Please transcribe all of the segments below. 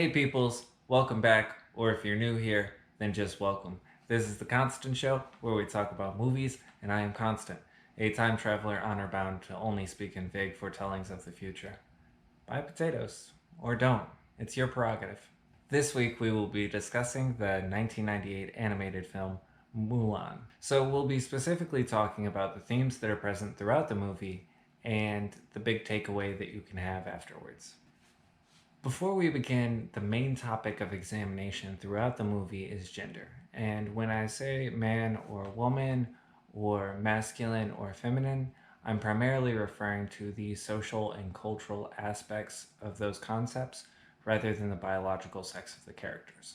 Hey peoples, welcome back, or if you're new here, then just welcome. This is The Constant Show, where we talk about movies, and I am Constant, a time traveler honor bound to only speak in vague foretellings of the future. Buy potatoes, or don't, it's your prerogative. This week we will be discussing the 1998 animated film Mulan. So we'll be specifically talking about the themes that are present throughout the movie and the big takeaway that you can have afterwards. Before we begin, the main topic of examination throughout the movie is gender. And when I say man or woman, or masculine or feminine, I'm primarily referring to the social and cultural aspects of those concepts rather than the biological sex of the characters.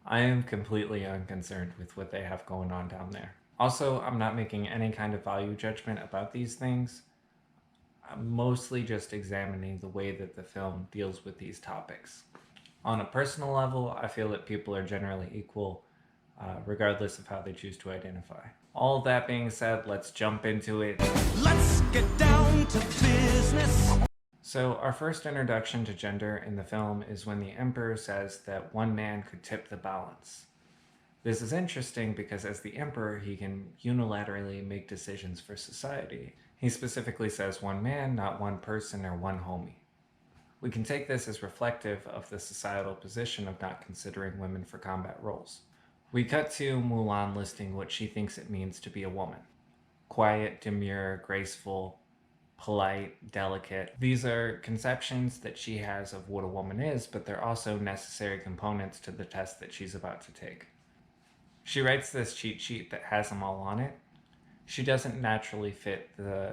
I am completely unconcerned with what they have going on down there. Also, I'm not making any kind of value judgment about these things. I'm mostly just examining the way that the film deals with these topics. On a personal level, I feel that people are generally equal, regardless of how they choose to identify. All that being said, let's jump into it. Let's get down to business. So, our first introduction to gender in the film is when the Emperor says that one man could tip the balance. This is interesting because as the Emperor, he can unilaterally make decisions for society. He specifically says one man, not one person or one homie. We can take this as reflective of the societal position of not considering women for combat roles. We cut to Mulan listing what she thinks it means to be a woman. Quiet, demure, graceful, polite, delicate. These are conceptions that she has of what a woman is, but they're also necessary components to the test that she's about to take. She writes this cheat sheet that has them all on it. She doesn't naturally fit the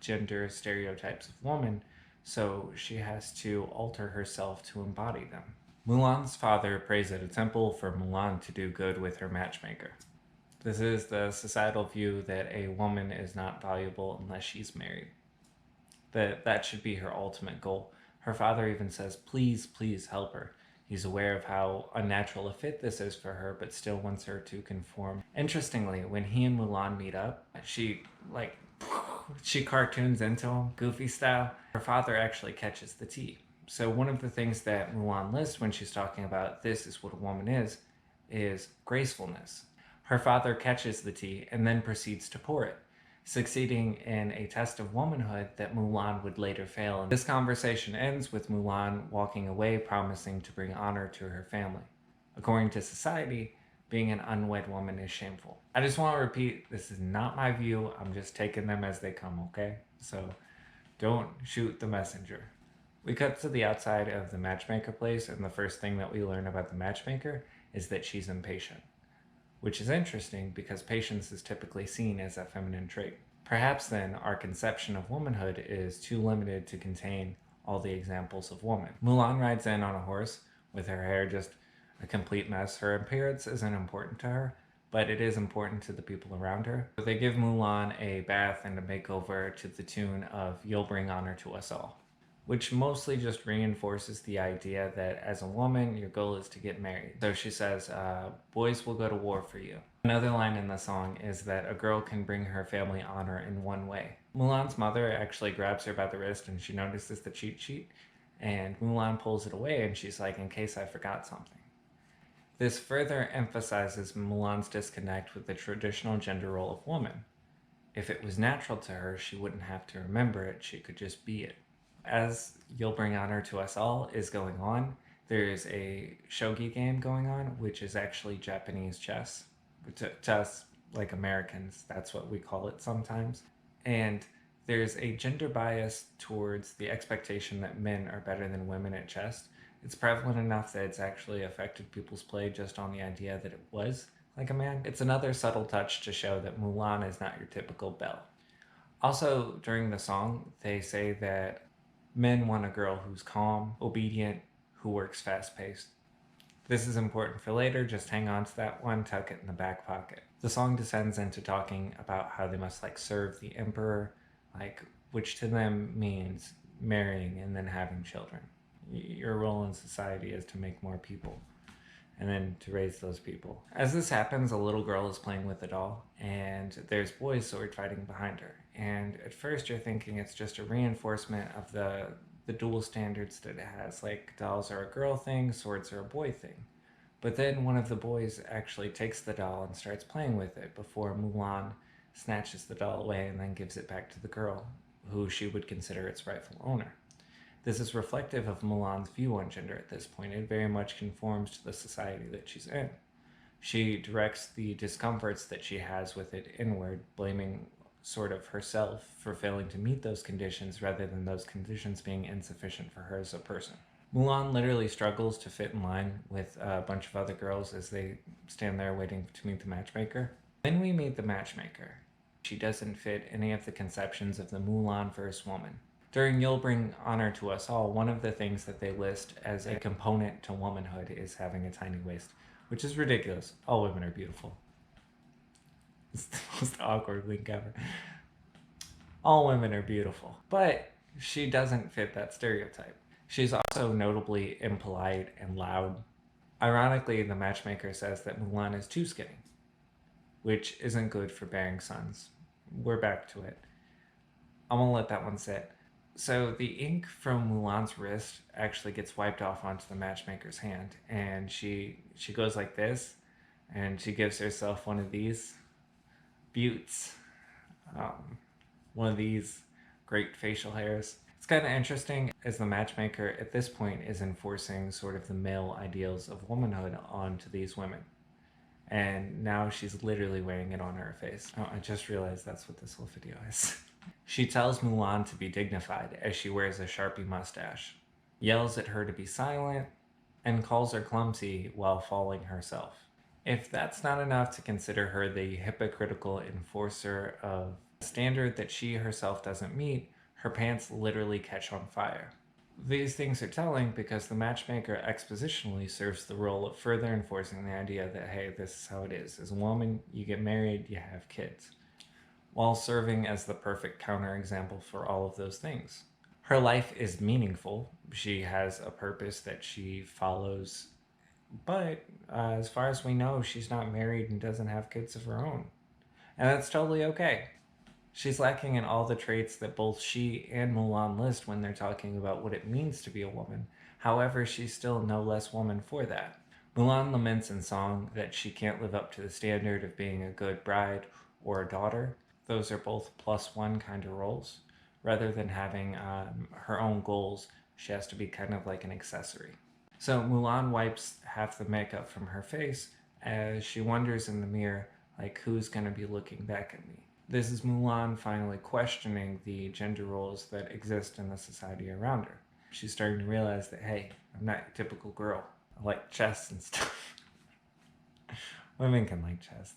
gender stereotypes of woman, so she has to alter herself to embody them. Mulan's father prays at a temple for Mulan to do good with her matchmaker. This is the societal view that a woman is not valuable unless she's married. That should be her ultimate goal. Her father even says, please, please help her. He's aware of how unnatural a fit this is for her, but still wants her to conform. Interestingly, when he and Mulan meet up, she cartoons into him, goofy style. Her father actually catches the tea. So one of the things that Mulan lists when she's talking about this is what a woman is gracefulness. Her father catches the tea and then proceeds to pour it, succeeding in a test of womanhood that Mulan would later fail in. This conversation ends with Mulan walking away, promising to bring honor to her family. According to society, being an unwed woman is shameful. I just want to repeat, this is not my view. I'm just taking them as they come, okay? So don't shoot the messenger. We cut to the outside of the matchmaker place, and the first thing that we learn about the matchmaker is that she's impatient, which is interesting because patience is typically seen as a feminine trait. Perhaps then our conception of womanhood is too limited to contain all the examples of woman. Mulan rides in on a horse with her hair just a complete mess. Her appearance isn't important to her, but it is important to the people around her. So they give Mulan a bath and a makeover to the tune of "You'll Bring Honor to Us All," which mostly just reinforces the idea that as a woman, your goal is to get married. So she says, boys will go to war for you. Another line in the song is that a girl can bring her family honor in one way. Mulan's mother actually grabs her by the wrist and she notices the cheat sheet, and Mulan pulls it away and she's like, in case I forgot something. This further emphasizes Mulan's disconnect with the traditional gender role of woman. If it was natural to her, she wouldn't have to remember it, she could just be it. As "You'll Bring Honor to Us All" is going on, there's a shogi game going on, which is actually Japanese chess. To us, like Americans, that's what we call it sometimes. And there's a gender bias towards the expectation that men are better than women at chess. It's prevalent enough that it's actually affected people's play just on the idea that it was like a man. It's another subtle touch to show that Mulan is not your typical belle. Also, during the song, they say that men want a girl who's calm, obedient, who works fast-paced. This is important for later, just hang on to that one, tuck it in the back pocket. The song descends into talking about how they must serve the emperor, which to them means marrying and then having children. Your role in society is to make more people and then to raise those people. As this happens, a little girl is playing with a doll, and there's boys sword fighting behind her. And at first you're thinking it's just a reinforcement of the the dual standards that it has, like dolls are a girl thing, swords are a boy thing. But then one of the boys actually takes the doll and starts playing with it before Mulan snatches the doll away and then gives it back to the girl, who she would consider its rightful owner. This is reflective of Mulan's view on gender at this point. It very much conforms to the society that she's in. She directs the discomforts that she has with it inward, blaming sort of herself for failing to meet those conditions rather than those conditions being insufficient for her as a person. Mulan literally struggles to fit in line with a bunch of other girls as they stand there waiting to meet the matchmaker. Then we meet the matchmaker. She doesn't fit any of the conceptions of the Mulan first woman. During You'll Bring Honor to Us All, one of the things that they list as a component to womanhood is having a tiny waist, which is ridiculous. All women are beautiful. It's the most awkward link ever. All women are beautiful. But she doesn't fit that stereotype. She's also notably impolite and loud. Ironically, the matchmaker says that Mulan is too skinny, which isn't good for bearing sons. We're back to it. I'm gonna let that one sit. So the ink from Mulan's wrist actually gets wiped off onto the matchmaker's hand, and she goes like this, and she gives herself one of these buttes, one of these great facial hairs. It's kind of interesting as the matchmaker at this point is enforcing sort of the male ideals of womanhood onto these women. And now she's literally wearing it on her face. Oh, I just realized that's what this whole video is. She tells Mulan to be dignified as she wears a Sharpie mustache, yells at her to be silent, and calls her clumsy while falling herself. If that's not enough to consider her the hypocritical enforcer of a standard that she herself doesn't meet, her pants literally catch on fire. These things are telling because the matchmaker expositionally serves the role of further enforcing the idea that, hey, this is how it is. As a woman, you get married, you have kids, while serving as the perfect counterexample for all of those things. Her life is meaningful. She has a purpose that she follows, but as far as we know, she's not married and doesn't have kids of her own. And that's totally okay. She's lacking in all the traits that both she and Mulan list when they're talking about what it means to be a woman. However, she's still no less woman for that. Mulan laments in song that she can't live up to the standard of being a good bride or a daughter. Those are both +1 kind of roles. Rather than having her own goals, she has to be kind of like an accessory. So Mulan wipes half the makeup from her face as she wonders in the mirror, like, who's gonna be looking back at me? This is Mulan finally questioning the gender roles that exist in the society around her. She's starting to realize that, hey, I'm not your typical girl. I like chess and stuff. Women can like chess.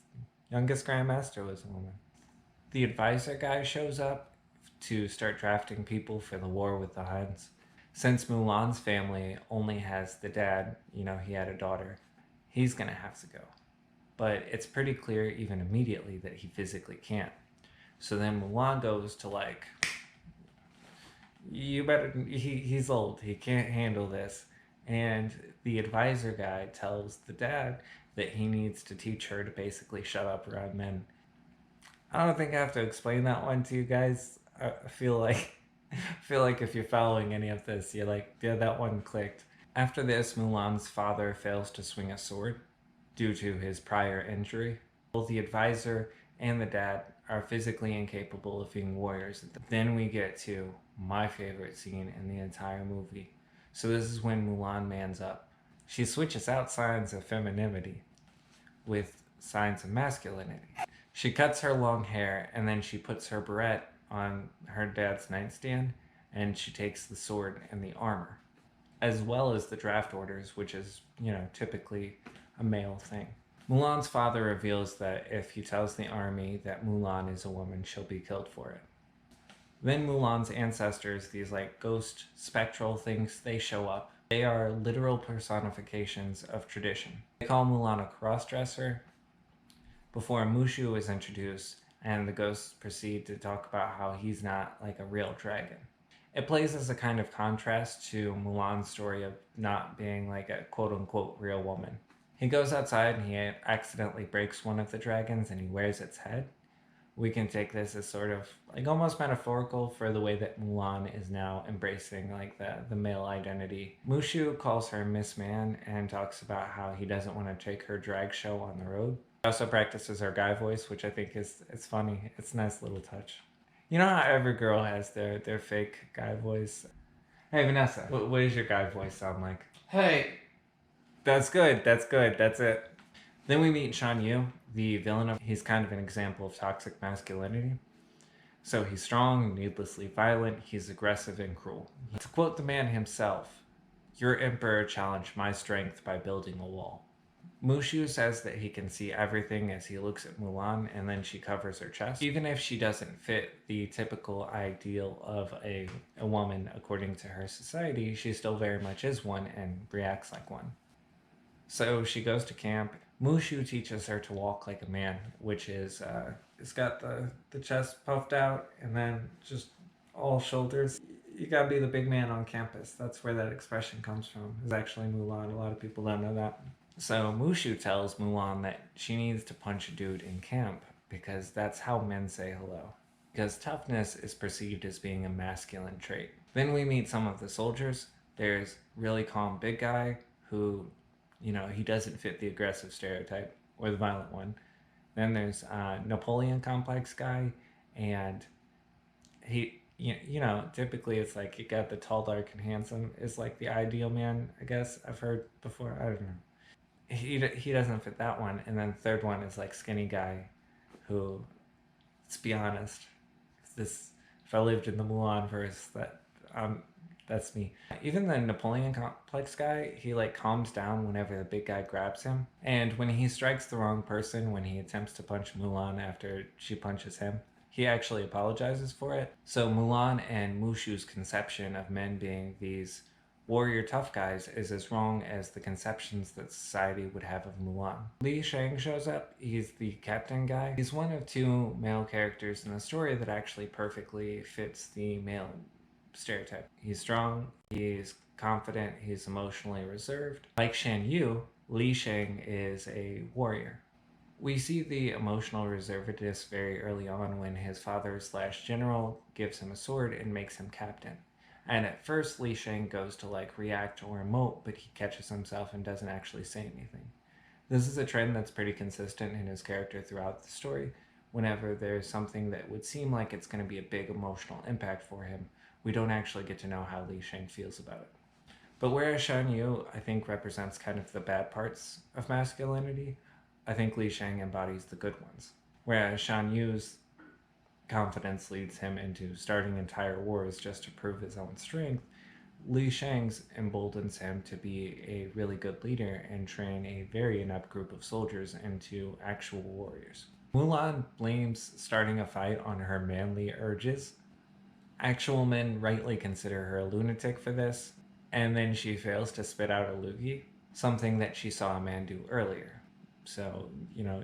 Youngest Grandmaster was a woman. The advisor guy shows up to start drafting people for the war with the Huns. Since Mulan's family only has the dad, he had a daughter, he's gonna have to go. But it's pretty clear even immediately that he physically can't. So then Mulan goes to he's old, he can't handle this. And the advisor guy tells the dad that he needs to teach her to basically shut up around men. I don't think I have to explain that one to you guys. I feel like if you're following any of this, you're like, yeah, that one clicked. After this, Mulan's father fails to swing a sword due to his prior injury. Both the advisor and the dad are physically incapable of being warriors. Then we get to my favorite scene in the entire movie. So this is when Mulan mans up. She switches out signs of femininity with signs of masculinity. She cuts her long hair and then she puts her beret on her dad's nightstand and she takes the sword and the armor, as well as the draft orders, which is, typically a male thing. Mulan's father reveals that if he tells the army that Mulan is a woman, she'll be killed for it. Then Mulan's ancestors, these ghost spectral things, they show up. They are literal personifications of tradition. They call Mulan a crossdresser before Mushu is introduced, and the ghosts proceed to talk about how he's not a real dragon. It plays as a kind of contrast to Mulan's story of not being a quote-unquote real woman. He goes outside and he accidentally breaks one of the dragons and he wears its head, we can take this as sort of like almost metaphorical for the way that Mulan is now embracing like the male identity. Mushu calls her Miss Man and talks about how he doesn't want to take her drag show on the road. He also practices her guy voice, which I think is it's funny. It's a nice little touch. You know how every girl has their fake guy voice? Hey Vanessa, what does your guy voice sound like? Hey. That's good. That's good. That's it. Then we meet Shan Yu, the villain of. He's kind of an example of toxic masculinity. So he's strong, needlessly violent, he's aggressive and cruel. To quote the man himself, "Your emperor challenged my strength by building a wall." Mushu says that he can see everything as he looks at Mulan, and then she covers her chest. Even if she doesn't fit the typical ideal of a woman according to her society, she still very much is one and reacts like one. So she goes to camp. Mushu teaches her to walk like a man, which is it's got the chest puffed out and then just all shoulders. You gotta be the big man on campus. That's where that expression comes from. It's actually Mulan. A lot of people don't know that. So Mushu tells Mulan that she needs to punch a dude in camp because that's how men say hello. Because toughness is perceived as being a masculine trait. Then we meet some of the soldiers. There's really calm big guy who, he doesn't fit the aggressive stereotype or the violent one. Then there's Napoleon complex guy, and he, typically it's like you got the tall, dark, and handsome is like the ideal man. I guess I've heard before. I don't know. He doesn't fit that one. And then the third one is like skinny guy, who, let's be honest, if I lived in the Mulan verse, that's me. Even the Napoleon complex guy, he like calms down whenever the big guy grabs him. And when he strikes the wrong person, when he attempts to punch Mulan after she punches him, he actually apologizes for it. So Mulan and Mushu's conception of men being these warrior tough guys is as wrong as the conceptions that society would have of Mulan. Li Shang shows up. He's the captain guy. He's one of two male characters in the story that actually perfectly fits the male stereotype. He's strong, he's confident, he's emotionally reserved. Like Shan Yu, Li Shang is a warrior. We see the emotional reservedness very early on when his father/general gives him a sword and makes him captain. And at first, Li Shang goes to like react or emote, but he catches himself and doesn't actually say anything. This is a trend that's pretty consistent in his character throughout the story. Whenever there's something that would seem like it's going to be a big emotional impact for him, we don't actually get to know how Li Shang feels about it. But whereas Shan Yu, I think, represents kind of the bad parts of masculinity, I think Li Shang embodies the good ones. Whereas Shan Yu's confidence leads him into starting entire wars just to prove his own strength, Li Shang's emboldens him to be a really good leader and train a very inept group of soldiers into actual warriors. Mulan blames starting a fight on her manly urges. Actual men rightly consider her a lunatic for this, and then she fails to spit out a loogie, something that she saw a man do earlier. So,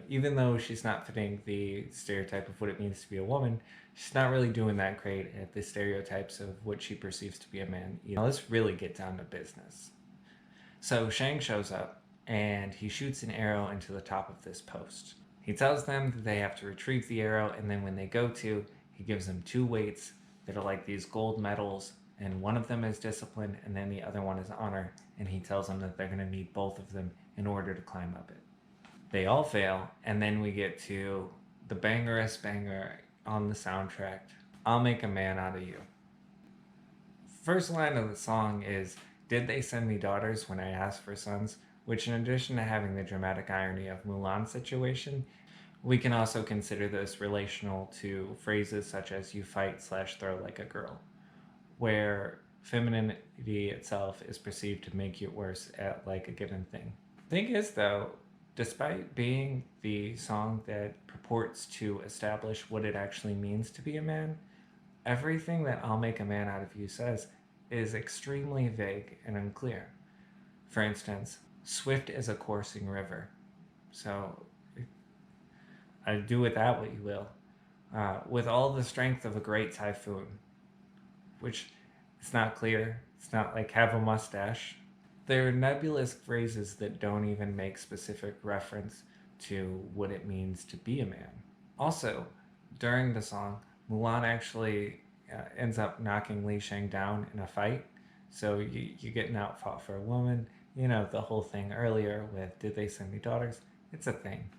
even though she's not fitting the stereotype of what it means to be a woman, she's not really doing that great at the stereotypes of what she perceives to be a man. Let's really get down to business. So Shang shows up, and he shoots an arrow into the top of this post. He tells them that they have to retrieve the arrow, and then when they go to, he gives them two weights that are like these gold medals, and one of them is discipline, and then the other one is honor, and he tells them that they're going to need both of them in order to climb up it. They all fail, and then we get to the bangerest banger on the soundtrack, "I'll Make a Man Out of You." First line of the song is, "Did they send me daughters when I asked for sons?" Which, in addition to having the dramatic irony of Mulan's situation, we can also consider this relational to phrases such as "you fight/throw like a girl," where femininity itself is perceived to make you worse at like a given thing. Thing is, though, despite being the song that purports to establish what it actually means to be a man, everything that "I'll Make a Man Out of You" says is extremely vague and unclear. For instance, "Swift as a coursing river." So, I do with that what you will. "With all the strength of a great typhoon," which it's not clear. It's not like "have a mustache." They're nebulous phrases that don't even make specific reference to what it means to be a man. Also, During the song, Mulan actually ends up knocking Li Shang down in a fight. So you get an outfought for a woman. You know, the whole thing earlier with did they send me daughters? It's a thing.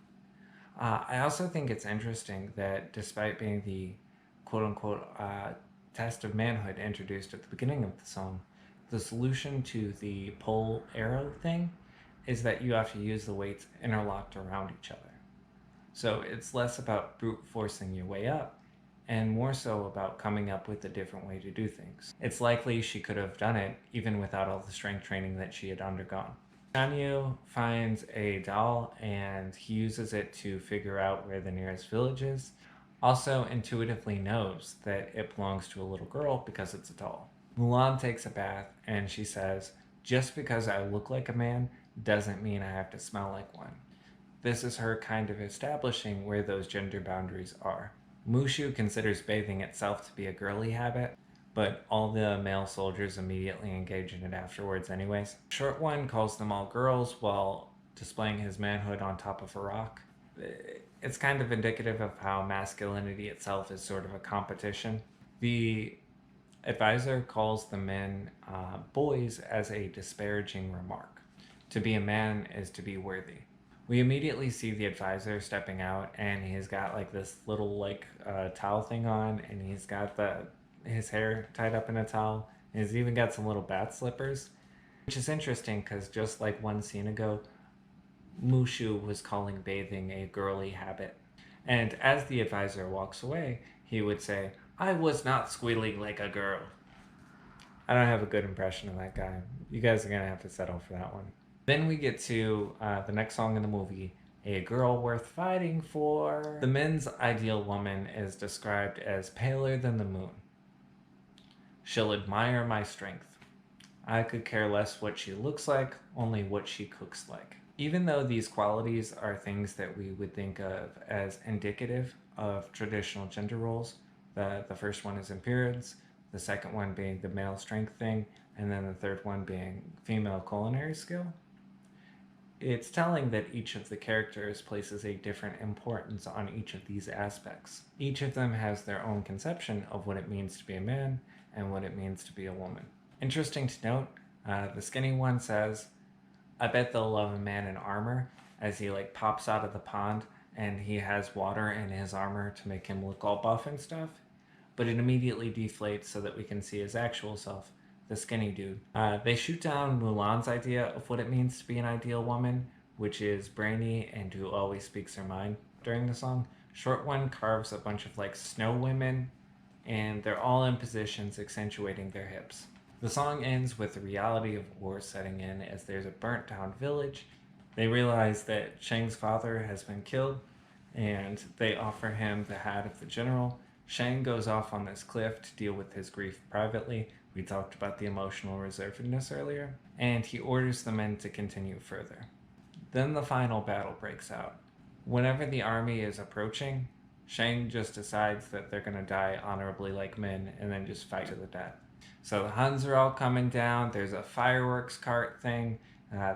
I also think it's interesting that despite being the quote unquote test of manhood introduced at the beginning of the song, the solution to the pole arrow thing is that you have to use the weights interlocked around each other. So it's less about brute forcing your way up and more so about coming up with a different way to do things. It's likely she could have done it even without all the strength training that she had undergone. Shan Yu finds a doll and he uses it to figure out where the nearest village is. Also, intuitively knows that it belongs to a little girl because it's a doll. Mulan takes a bath and she says, "Just because I look like a man doesn't mean I have to smell like one." This is her kind of establishing where those gender boundaries are. Mushu considers bathing itself to be a girly habit, but all the male soldiers immediately engage in it afterwards anyways. Short One calls them all girls while displaying his manhood on top of a rock. It's kind of indicative of how masculinity itself is sort of a competition. The advisor calls the men boys as a disparaging remark. To be a man is to be worthy. We immediately see the advisor stepping out, and he's got like this little towel thing on, and he's got his hair tied up in a towel. And he's even got some little bat slippers, which is interesting because just like one scene ago, Mushu was calling bathing a girly habit. And as the advisor walks away, he would say, "I was not squealing like a girl." I don't have a good impression of that guy. You guys are gonna have to settle for that one. Then we get to the next song in the movie, "A Girl Worth Fighting For." The men's ideal woman is described as paler than the moon. "She'll admire my strength. I could care less what she looks like, only what she cooks like." Even though these qualities are things that we would think of as indicative of traditional gender roles, the first one is appearance, the second one being the male strength thing, and then the third one being female culinary skill, it's telling that each of the characters places a different importance on each of these aspects. Each of them has their own conception of what it means to be a man and what it means to be a woman. Interesting to note, the skinny one says, "I bet they'll love a man in armor," as he pops out of the pond and he has water in his armor to make him look all buff and stuff. But it immediately deflates so that we can see his actual self, the skinny dude. They shoot down Mulan's idea of what it means to be an ideal woman, which is brainy and who always speaks her mind during the song. Short One carves a bunch of snow women, and they're all in positions accentuating their hips. The song ends with the reality of war setting in as there's a burnt down village. They realize that Shang's father has been killed, and they offer him the hat of the general. Shang goes off on this cliff to deal with his grief privately. We talked about the emotional reservedness earlier. And he orders the men to continue further. Then the final battle breaks out. Whenever the army is approaching, Shang just decides that they're going to die honorably like men and then just fight to the death. So the Huns are all coming down. There's a fireworks cart thing.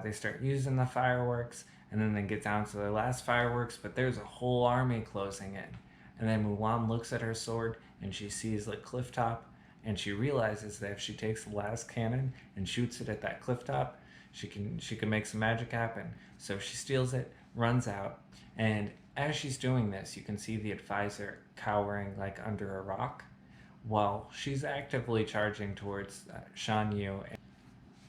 They start using the fireworks, and then they get down to their last fireworks, but there's a whole army closing in. And then Mulan looks at her sword, and she sees the cliff top, and she realizes that if she takes the last cannon and shoots it at that cliff top, she can make some magic happen. So she steals it, runs out, and as she's doing this, you can see the advisor cowering under a rock, while she's actively charging towards Shan Yu.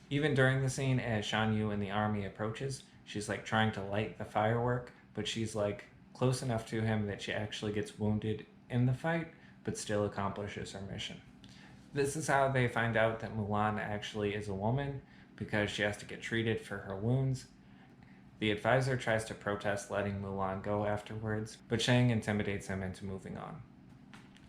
Even during the scene, as Shan Yu and the army approaches, she's trying to light the firework, but she's close enough to him that she actually gets wounded in the fight, but still accomplishes her mission. This is how they find out that Mulan actually is a woman, because she has to get treated for her wounds. The advisor tries to protest letting Mulan go afterwards, but Shang intimidates him into moving on,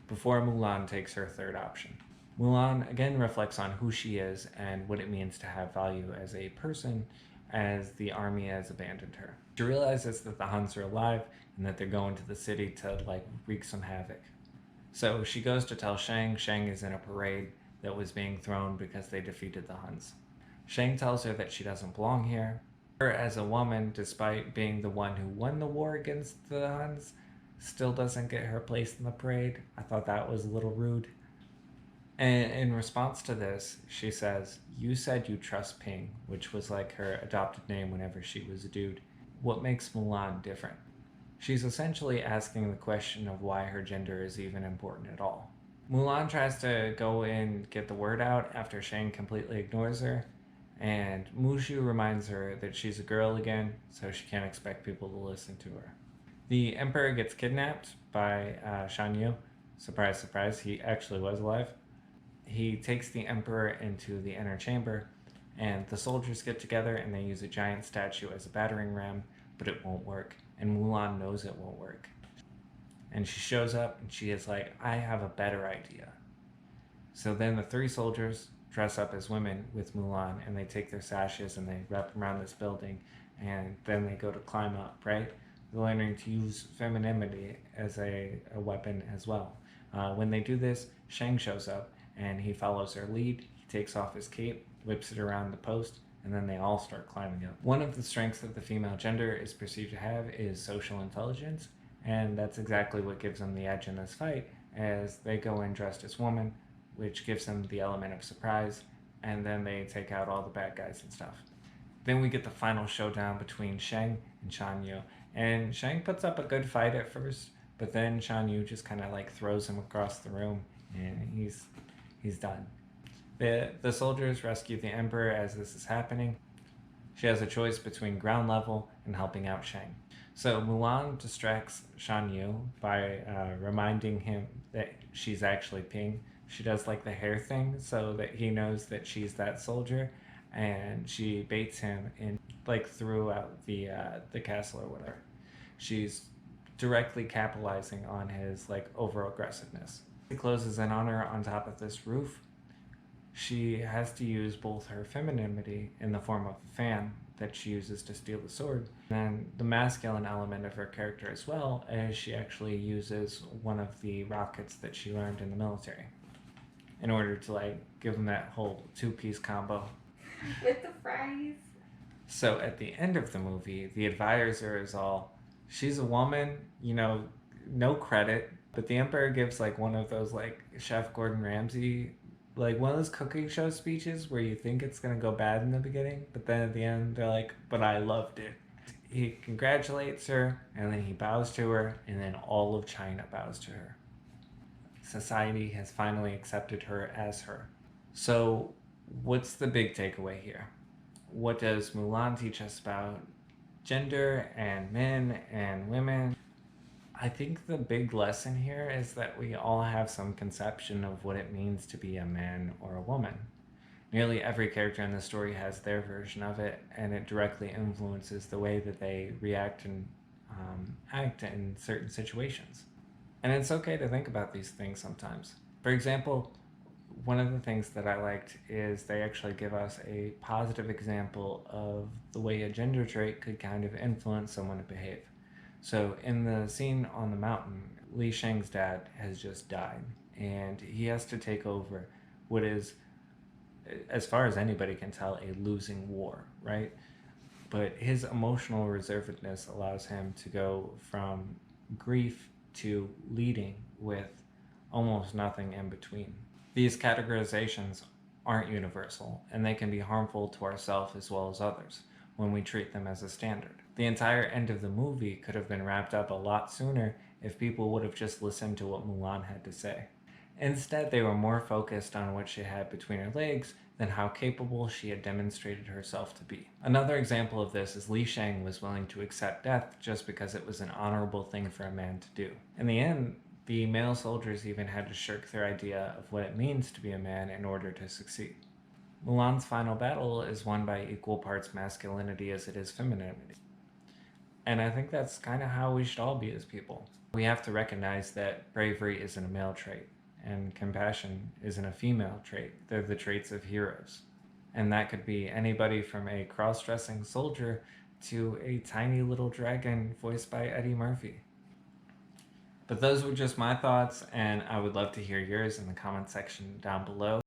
before Mulan takes her third option. Mulan again reflects on who she is and what it means to have value as a person, as the army has abandoned her. She realizes that the Huns are alive and that they're going to the city to wreak some havoc. So she goes to tell Shang. Shang is in a parade that was being thrown because they defeated the Huns. Shang tells her that she doesn't belong here. Her as a woman, despite being the one who won the war against the Huns, still doesn't get her place in the parade. I thought that was a little rude. And in response to this, she says, "You said you trust Ping," which was like her adopted name whenever she was a dude. What makes Mulan different? She's essentially asking the question of why her gender is even important at all. Mulan tries to go and get the word out after Shang completely ignores her, and Mushu reminds her that she's a girl again, so she can't expect people to listen to her. The Emperor gets kidnapped by Shan Yu. Surprise, surprise, he actually was alive. He takes the Emperor into the inner chamber, and the soldiers get together and they use a giant statue as a battering ram, but it won't work, and Mulan knows it won't work. And she shows up and she is like, "I have a better idea." So then the three soldiers dress up as women with Mulan and they take their sashes and they wrap them around this building, and then they go to climb up, right? They're learning to use femininity as a weapon as well. When they do this, Shang shows up and he follows their lead. He takes off his cape, whips it around the post, and then they all start climbing up. One of the strengths that the female gender is perceived to have is social intelligence, and that's exactly what gives them the edge in this fight, as they go in dressed as women, which gives them the element of surprise, and then they take out all the bad guys and stuff. Then we get the final showdown between Shang and Shan Yu, and Shang puts up a good fight at first, but then Shan Yu just kind of like throws him across the room, and he's done. The soldiers rescue the Emperor as this is happening. She has a choice between ground level and helping out Shang. So Mulan distracts Shan Yu by reminding him that she's actually Ping. She does like the hair thing so that he knows that she's that soldier, and she baits him in like throughout the castle or whatever. She's directly capitalizing on his like over aggressiveness. He closes in on her on top of this roof. She has to use both her femininity in the form of a fan that she uses to steal the sword, and the masculine element of her character as well, as she actually uses one of the rockets that she learned in the military in order to like give them that whole two-piece combo. With the fries. So at the end of the movie, the advisor is all, she's a woman, you know, no credit, but the Emperor gives like one of those like Chef Gordon Ramsay, like one of those cooking show speeches where you think it's going to go bad in the beginning, but then at the end they're like, "But I loved it." He congratulates her, and then he bows to her, and then all of China bows to her. Society has finally accepted her as her. So what's the big takeaway here? What does Mulan teach us about gender and men and women? I think the big lesson here is that we all have some conception of what it means to be a man or a woman. Nearly every character in the story has their version of it, and it directly influences the way that they react and act in certain situations. And it's okay to think about these things sometimes. For example, one of the things that I liked is they actually give us a positive example of the way a gender trait could kind of influence someone to behave. So in the scene on the mountain, Li Shang's dad has just died, and he has to take over what is, as far as anybody can tell, a losing war, right? But his emotional reservedness allows him to go from grief to leading with almost nothing in between. These categorizations aren't universal, and they can be harmful to ourselves as well as others when we treat them as a standard. The entire end of the movie could have been wrapped up a lot sooner if people would have just listened to what Mulan had to say. Instead, they were more focused on what she had between her legs than how capable she had demonstrated herself to be. Another example of this is Li Shang was willing to accept death just because it was an honorable thing for a man to do. In the end, the male soldiers even had to shirk their idea of what it means to be a man in order to succeed. Mulan's final battle is won by equal parts masculinity as it is femininity. And I think that's kind of how we should all be as people. We have to recognize that bravery isn't a male trait, and compassion isn't a female trait. They're the traits of heroes. And that could be anybody from a cross-dressing soldier to a tiny little dragon voiced by Eddie Murphy. But those were just my thoughts, and I would love to hear yours in the comment section down below.